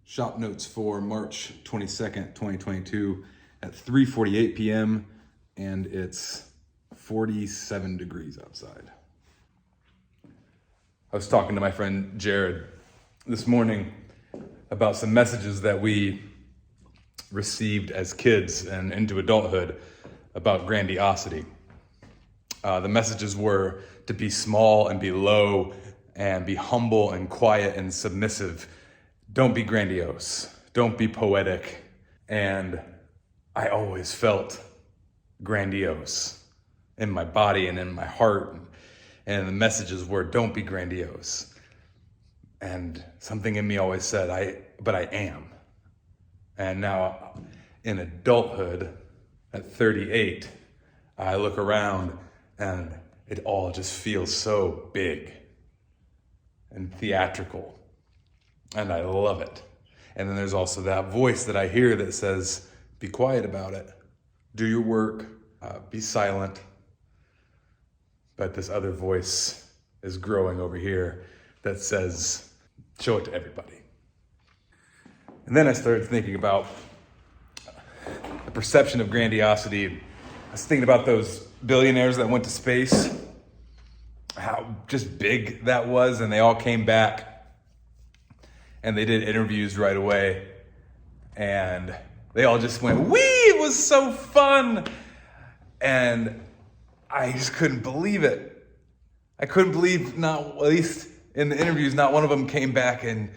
Shop notes for March 22nd, 2022 at 3:48 p.m. and it's 47 degrees outside. I was talking to my friend Jared this morning about some messages that we received as kids and into adulthood about grandiosity. The messages were to be small and be low and be humble and quiet and submissive. Don't be grandiose. Don't be poetic. And I always felt grandiose in my body and in my heart. And the messages were, don't be grandiose. And something in me always said, but I am. And now in adulthood, at 38, I look around and it all just feels so big and theatrical. And I love it. And then there's also that voice that I hear that says, be quiet about it. Do your work, be silent. But this other voice is growing over here that says, show it to everybody. And then I started thinking about the perception of grandiosity. I was thinking about those billionaires that went to space, how just big that was, and they all came back and they did interviews right away, and they all just went, wee, it was so fun. And I just couldn't believe it. I couldn't believe, not at least in the interviews, not one of them came back and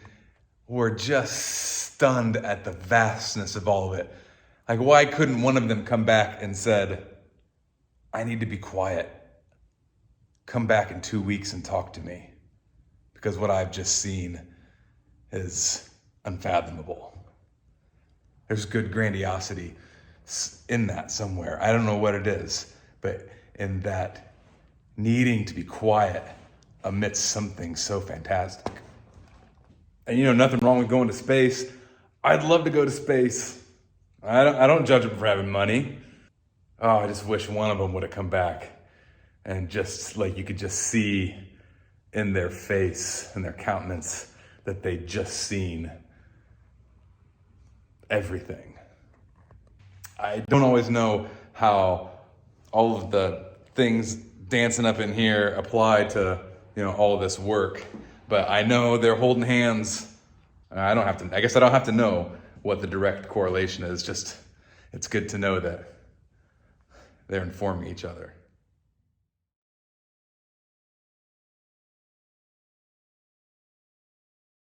were just stunned at the vastness of all of it. Like, why couldn't one of them come back and said, I need to be quiet. Come back in 2 weeks and talk to me, because what I've just seen is unfathomable. There's good grandiosity in that somewhere. I don't know what it is, but in that needing to be quiet amidst something so fantastic. And nothing wrong with going to space. I'd love to go to space. I don't judge them for having money. Oh, I just wish one of them would have come back and just like you could just see in their face and their countenance that they'd just seen everything. I don't always know how all of the things dancing up in here apply to, all of this work, but I know they're holding hands. I guess I don't have to know what the direct correlation is. Just, it's good to know that they're informing each other.